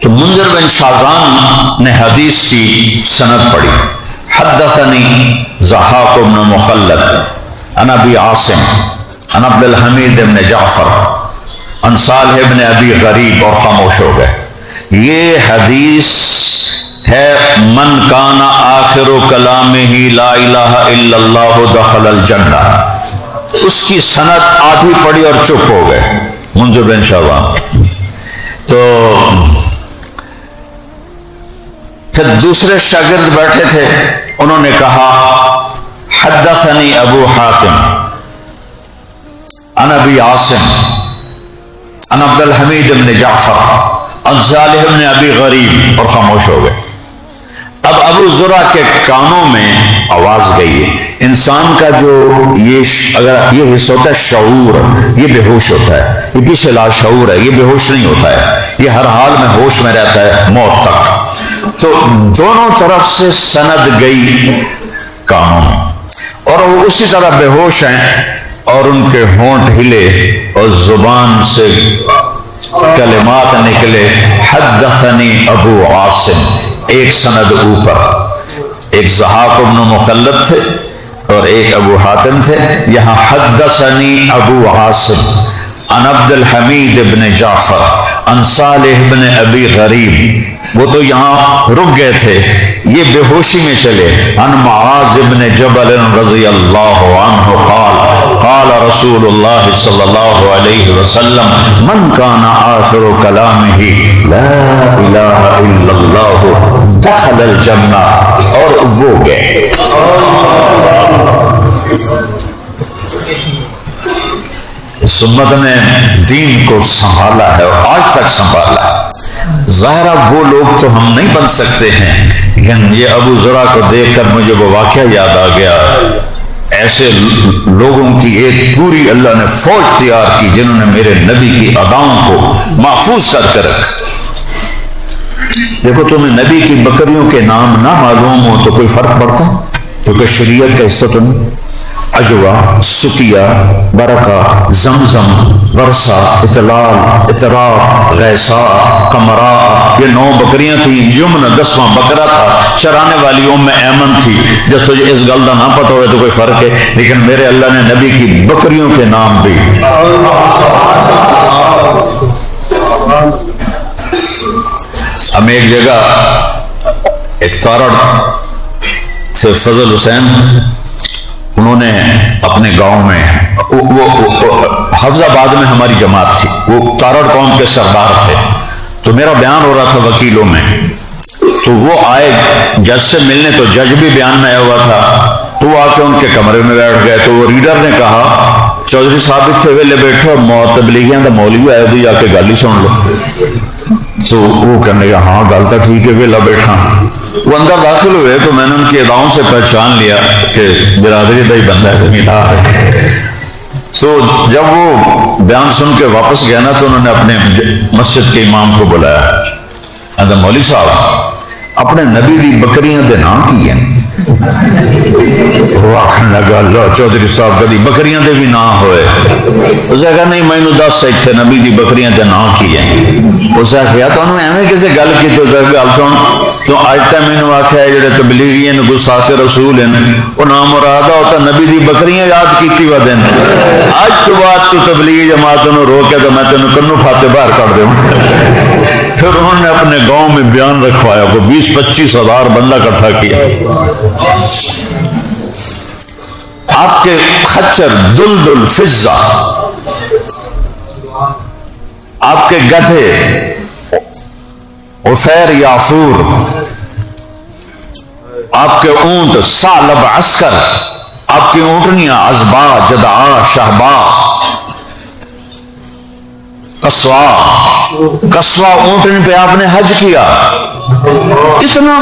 تو منذر بن شازان نے حدیث کی سند پڑھی، حدثنی ضحاک بن مخلد عن ابی عاصم عن عبد الحمید بن جعفر عن صالح بن ابی غریب، اور خاموش ہو گئے۔ یہ حدیث ہے من کان آخر کلامہ لا الہ الا اللہ دخل الجنہ، اس کی سند آدھی پڑھی اور چپ ہو گئے منذر بن شازان۔ تو پھر دوسرے شاگرد بیٹھے تھے، انہوں نے کہا حدثنی ابو حاتم عن ابی عاصم عن عبد الحمید بن جعفر عن صالح بن ابی غریب، اور خاموش ہو گئے۔ اب ابو زرع کے کانوں میں آواز گئی ہے۔ انسان کا جو اگر یہ حصہ ہوتا ہے شعور، یہ بے ہوش ہوتا ہے، یہ پیچھے لا شعور ہے، یہ بے ہوش نہیں ہوتا ہے، یہ ہر حال میں ہوش میں رہتا ہے موت تک۔ تو دونوں طرف سے سند گئی کانوں میں، اور وہ اسی طرح بے ہوش ہیں، اور ان کے ہونٹ ہلے اور زبان سے کلمات نکلے، حدثنی ابو عاصم، ایک سند اوپر، ایک ضحاک بن مخلد تھے اور ایک ابو حاتم تھے، یہاں حدثنی ابو عاصم عن عبد الحمید بن جعفر عن صالح بن ابی غریب، وہ تو یہاں رک گئے تھے، یہ بے ہوشی میں چلے۔ عن معاذ بن جبل رضی اللہ عنہ قال قال رسول اللہ صلی اللہ علیہ وسلم من کان آخر کلامہ لا الہ الا اللہ دخل الجنہ، اور وہ گئے۔ سنت نے دین کو سنبھالا ہے اور آج تک سنبھالا ہے۔ ظاہرہ وہ لوگ تو ہم نہیں بن سکتے ہیں، لیکن یہ ابو زرع کو دیکھ کر مجھے وہ واقعہ یاد آ گیا، ایسے لوگوں کی ایک پوری اللہ نے فوج تیار کی جنہوں نے میرے نبی کی اداؤں کو محفوظ کر کے رکھا۔ دیکھو تمہیں نبی کی بکریوں کے نام نہ معلوم ہو تو کوئی فرق پڑتا، کیونکہ شریعت کا حصہ تو نہیں۔ اجوا، سکیا، برکہ، زمزم، ورثہ، اطلال، اطراف، غیثا، قمرا، یہ 9 بکریاں تھیں۔ یمن 10واں بکرا تھا، چرانے والی ایمن تھی۔ جب تجھے اس گل کا نہ پتہ ہوئے تو کوئی فرق ہے، لیکن میرے اللہ نے نبی کی بکریوں کے نام بھی۔ ہم ایک جگہ ایک تارڑ سے فضل حسین، انہوں نے اپنے گاؤں میں، وہ حفظ آباد میں ہماری جماعت تھی، وہ تارڑ قوم کے سردار تھے، تو میرا بیان ہو رہا تھا وکیلوں میں، تو وہ آئے جج سے ملنے، تو جج بھی بیان میں آیا ہوا تھا، تو وہ آ کے ان کے کمرے میں بیٹھ گئے۔ تو وہ ریڈر نے کہا چودھری صاحب اتنے ویلے بیٹھو، تبلیغیاں کا مولوی آئے بھی، جا کے گل ہی سن لو۔ تو وہ کہنے لگا ہاں گل تو ٹھیک ہے، ویلا بیٹھا۔ وہ اندر داخل ہوئے تو میں نے ان کی اداؤں سے پہچان لیا کہ برادری کا ہی بندہ ہے، زمیندار ہے۔ تو جب وہ بیان سن کے واپس گیا نا تو انہوں نے اپنے مسجد کے امام کو بلایا، اندر مولوی صاحب اپنے نبی دی بکریاں دے نام کی ہیں؟ وہ آخر لگا اللہ چودھری صاحب کدی بکریاں دے بھی نام ہوئے؟ اس نے کہا نہیں میں نے 10 سیک سے نبی دی بکریاں دے نام کی ہیں۔ اس نے کہا تو انہوں ایویں کسے گل کی تو گل سن تو آج تک میں نے آخیا جڑے تبلیغی ہیں گستاخ رسول ہیں وہ نام مراد ہوتا نبی دی بکریاں یاد کیتی وا دین، آج تو بعد تو تبلیغی جماعت نو روکے تو میں تینوں کنوں پھاتے باہر کر دوں۔ پھر انہوں نے اپنے گاؤں میں بیان رکھوایا کو 20-25 ہزار بندہ اکٹھا کیا۔ آپ کے خچر دلدل فضہ، آپ کے گدھے عفیر یافور، آپ کے اونٹ ثعلب عسکر، آپ کی اونٹنیاں عزبا جدعا شہبا قصوہ اونٹنی پہ آپ نے حج کیا، اتنا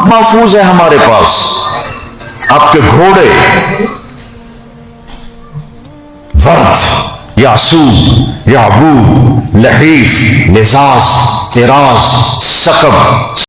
محفوظ ہے ہمارے پاس۔ آپ کے گھوڑے ورد، یاسود، یعبو، لحیف، لزاز، تراز، سکب،